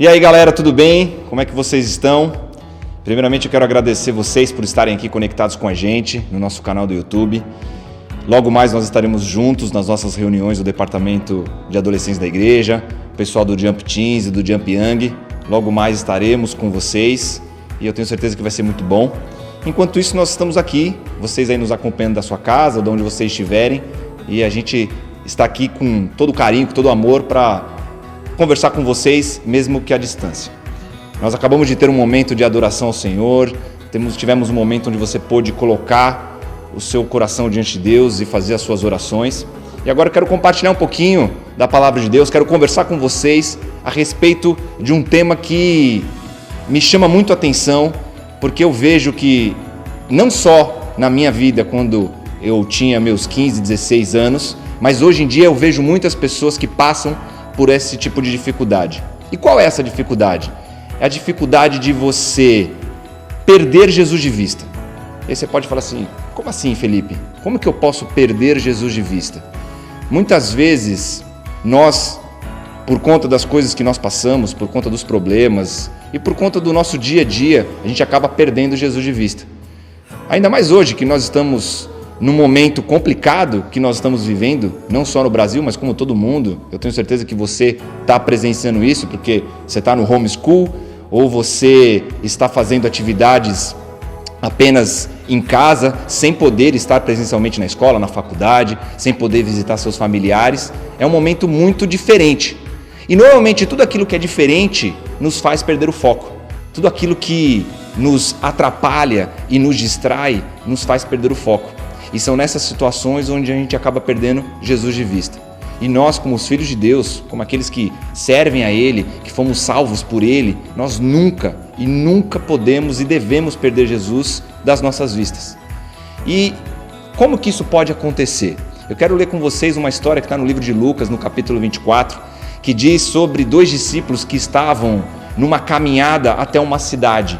E aí galera, tudo bem? Como é que vocês estão? Primeiramente eu quero agradecer vocês por estarem aqui conectados com a gente no nosso canal do YouTube. Logo mais nós estaremos juntos nas nossas reuniões do departamento de adolescentes da igreja, o pessoal do Jump Teens e do Jump Young. Logo mais estaremos com vocês e eu tenho certeza que vai ser muito bom. Enquanto isso nós estamos aqui, vocês aí nos acompanhando da sua casa ou de onde vocês estiverem, e a gente está aqui com todo carinho, com todo amor para conversar com vocês, mesmo que à distância. Nós acabamos de ter um momento de adoração ao Senhor, tivemos um momento onde você pôde colocar o seu coração diante de Deus e fazer as suas orações. E agora eu quero compartilhar um pouquinho da palavra de Deus, quero conversar com vocês a respeito de um tema que me chama muito a atenção, porque eu vejo que não só na minha vida, quando eu tinha meus 15, 16 anos, mas hoje em dia eu vejo muitas pessoas que passam por esse tipo de dificuldade. E qual é essa dificuldade? É a dificuldade de você perder Jesus de vista. E aí você pode falar assim, como assim, Felipe? Como que eu posso perder Jesus de vista? Muitas vezes nós, por conta das coisas que nós passamos, por conta dos problemas e por conta do nosso dia a dia, a gente acaba perdendo Jesus de vista. Ainda mais hoje que nós estamos num momento complicado que nós estamos vivendo, não só no Brasil, mas como todo mundo. Eu tenho certeza que você está presenciando isso, porque você está no homeschool, ou você está fazendo atividades apenas em casa, sem poder estar presencialmente na escola, na faculdade, sem poder visitar seus familiares. É um momento muito diferente. E normalmente tudo aquilo que é diferente nos faz perder o foco. Tudo aquilo que nos atrapalha e nos distrai, nos faz perder o foco. E são nessas situações onde a gente acaba perdendo Jesus de vista. E nós, como os filhos de Deus, como aqueles que servem a Ele, que fomos salvos por Ele, nós nunca podemos e devemos perder Jesus das nossas vistas. E como que isso pode acontecer? Eu quero ler com vocês uma história que está no livro de Lucas, no capítulo 24, que diz sobre 2 discípulos que estavam numa caminhada até uma cidade.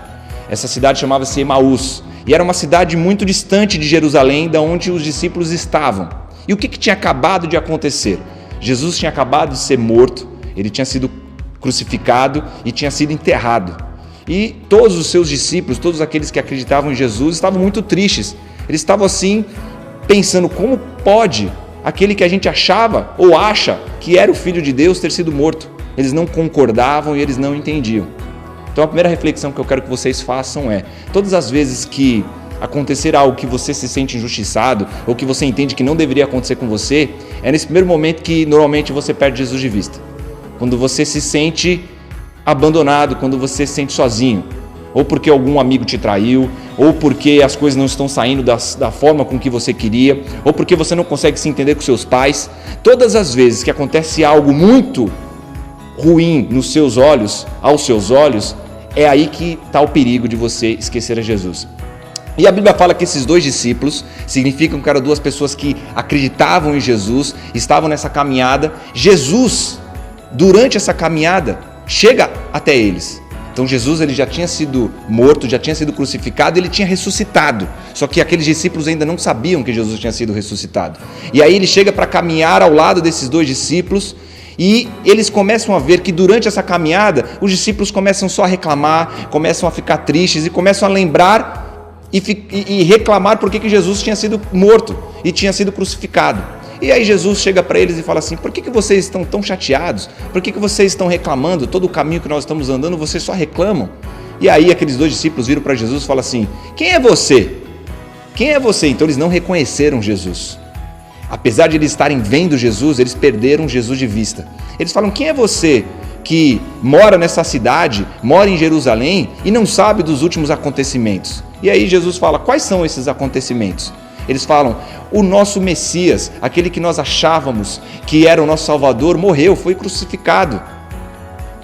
Essa cidade chamava-se Emaús. E era uma cidade muito distante de Jerusalém, da onde os discípulos estavam. E o que tinha acabado de acontecer? Jesus tinha acabado de ser morto, ele tinha sido crucificado e tinha sido enterrado. E todos os seus discípulos, todos aqueles que acreditavam em Jesus, estavam muito tristes. Eles estavam assim, pensando, como pode aquele que a gente achava ou acha que era o Filho de Deus ter sido morto? Eles não concordavam e eles não entendiam. Então a primeira reflexão que eu quero que vocês façam é, todas as vezes que acontecer algo que você se sente injustiçado ou que você entende que não deveria acontecer com você, é nesse primeiro momento que normalmente você perde Jesus de vista. Quando você se sente abandonado, quando você se sente sozinho, ou porque algum amigo te traiu, ou porque as coisas não estão saindo da forma com que você queria, ou porque você não consegue se entender com seus pais. Todas as vezes que acontece algo muito ruim nos seus olhos, aos seus olhos, é aí que está o perigo de você esquecer a Jesus. E a Bíblia fala que esses 2 discípulos significam que eram 2 pessoas que acreditavam em Jesus, estavam nessa caminhada. Jesus, durante essa caminhada, chega até eles. Então Jesus ele já tinha sido morto, já tinha sido crucificado, ele tinha ressuscitado. Só que aqueles discípulos ainda não sabiam que Jesus tinha sido ressuscitado. E aí ele chega para caminhar ao lado desses 2 discípulos, e eles começam a ver que durante essa caminhada, os discípulos começam só a reclamar, começam a ficar tristes e começam a lembrar e reclamar porque que Jesus tinha sido morto e tinha sido crucificado. E aí Jesus chega para eles e fala assim, por que vocês estão tão chateados? Por que vocês estão reclamando? Todo o caminho que nós estamos andando, vocês só reclamam. E aí aqueles 2 discípulos viram para Jesus e falam assim, quem é você? Quem é você? Então eles não reconheceram Jesus. Apesar de eles estarem vendo Jesus, eles perderam Jesus de vista. Eles falam, quem é você que mora nessa cidade, mora em Jerusalém e não sabe dos últimos acontecimentos? E aí Jesus fala, quais são esses acontecimentos? Eles falam, o nosso Messias, aquele que nós achávamos que era o nosso Salvador, morreu, foi crucificado.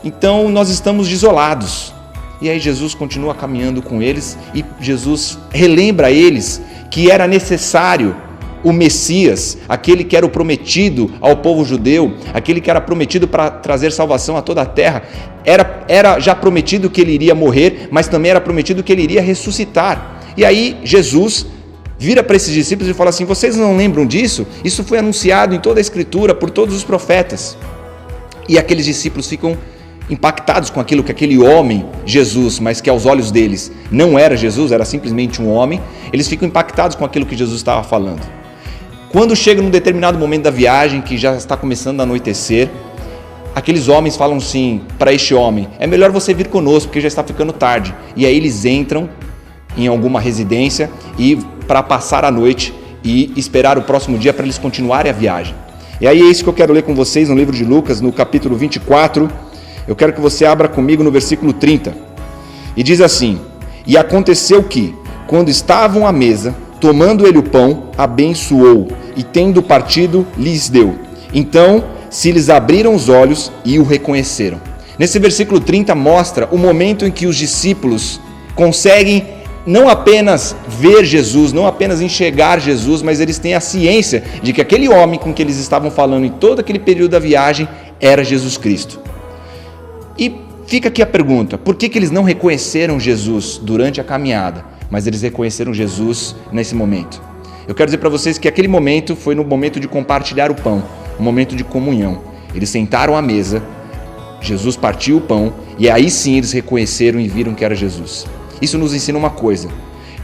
Então nós estamos desolados. E aí Jesus continua caminhando com eles e Jesus relembra a eles que era necessário o Messias, aquele que era o prometido ao povo judeu, aquele que era prometido para trazer salvação a toda a terra, era já prometido que ele iria morrer, mas também era prometido que ele iria ressuscitar. E aí Jesus vira para esses discípulos e fala assim, vocês não lembram disso? Isso foi anunciado em toda a Escritura, por todos os profetas. E aqueles discípulos ficam impactados com aquilo que aquele homem, Jesus, mas que aos olhos deles não era Jesus, era simplesmente um homem, eles ficam impactados com aquilo que Jesus estava falando. Quando chega num determinado momento da viagem, que já está começando a anoitecer, aqueles homens falam assim para este homem: é melhor você vir conosco, porque já está ficando tarde. E aí eles entram em alguma residência e para passar a noite e esperar o próximo dia para eles continuarem a viagem. E aí é isso que eu quero ler com vocês no livro de Lucas, no capítulo 24. Eu quero que você abra comigo no versículo 30. E diz assim: e aconteceu que, quando estavam à mesa, tomando ele o pão, abençoou, e tendo partido, lhes deu. Então se lhes abriram os olhos e o reconheceram. Nesse versículo 30 mostra o momento em que os discípulos conseguem não apenas ver Jesus, não apenas enxergar Jesus, mas eles têm a ciência de que aquele homem com que eles estavam falando em todo aquele período da viagem era Jesus Cristo. E fica aqui a pergunta: por que eles não reconheceram Jesus durante a caminhada, mas eles reconheceram Jesus nesse momento? Eu quero dizer para vocês que aquele momento foi no momento de compartilhar o pão, um momento de comunhão. Eles sentaram à mesa, Jesus partiu o pão e aí sim eles reconheceram e viram que era Jesus. Isso nos ensina uma coisa: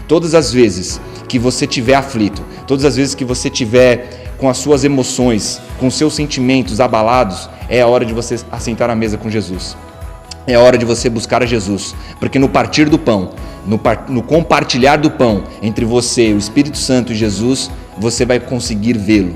todas as vezes que você estiver aflito, todas as vezes que você estiver com as suas emoções, com os seus sentimentos abalados, é a hora de você assentar à mesa com Jesus. É a hora de você buscar a Jesus, porque no partir do pão, no compartilhar do pão entre você, o Espírito Santo e Jesus, você vai conseguir vê-lo.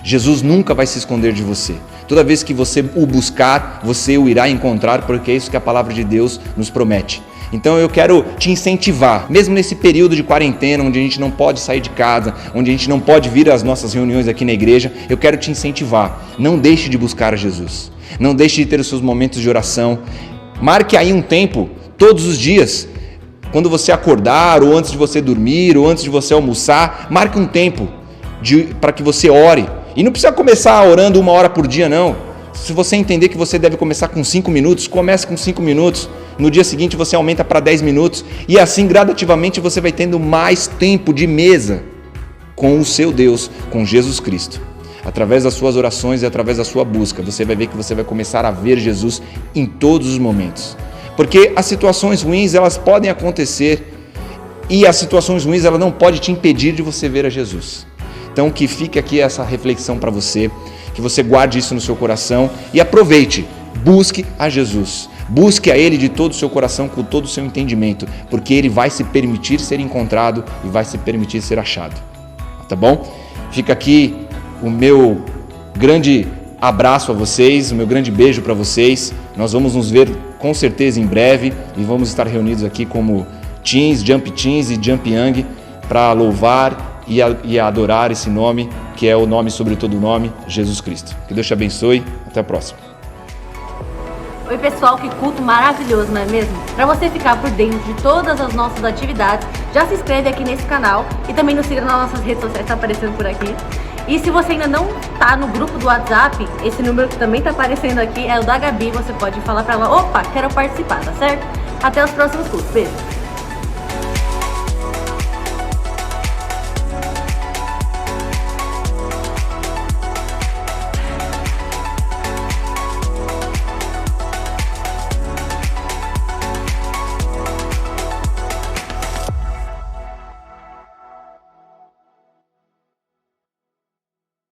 Jesus nunca vai se esconder de você. Toda vez que você o buscar, você o irá encontrar, porque é isso que a palavra de Deus nos promete. Então eu quero te incentivar, mesmo nesse período de quarentena, onde a gente não pode sair de casa, onde a gente não pode vir às nossas reuniões aqui na igreja, eu quero te incentivar. Não deixe de buscar a Jesus. Não deixe de ter os seus momentos de oração. Marque aí um tempo, todos os dias, quando você acordar, ou antes de você dormir, ou antes de você almoçar, marque um tempo para que você ore. E não precisa começar orando 1 hora por dia, não. Se você entender que você deve começar com 5 minutos, comece com 5 minutos. No dia seguinte você aumenta para 10 minutos. E assim, gradativamente, você vai tendo mais tempo de mesa com o seu Deus, com Jesus Cristo. Através das suas orações e através da sua busca, você vai ver que você vai começar a ver Jesus em todos os momentos. Porque as situações ruins, elas podem acontecer, e as situações ruins, elas não podem te impedir de você ver a Jesus. Então que fique aqui essa reflexão para você, que você guarde isso no seu coração e aproveite, busque a Jesus. Busque a Ele de todo o seu coração, com todo o seu entendimento, porque Ele vai se permitir ser encontrado e vai se permitir ser achado. Tá bom? Fica aqui o meu grande abraço a vocês, o meu grande beijo para vocês. Nós vamos nos ver com certeza em breve e vamos estar reunidos aqui como Teens, Jump Teens e Jump Young para louvar e adorar esse nome, que é o nome sobre todo nome, Jesus Cristo. Que Deus te abençoe. Até a próxima. Oi pessoal, que culto maravilhoso, não é mesmo? Para você ficar por dentro de todas as nossas atividades, já se inscreve aqui nesse canal e também nos siga nas nossas redes sociais, tá aparecendo por aqui. E se você ainda não tá no grupo do WhatsApp, esse número que também tá aparecendo aqui é o da Gabi, você pode falar para ela: opa, quero participar, tá certo? Até os próximos cultos, beijo!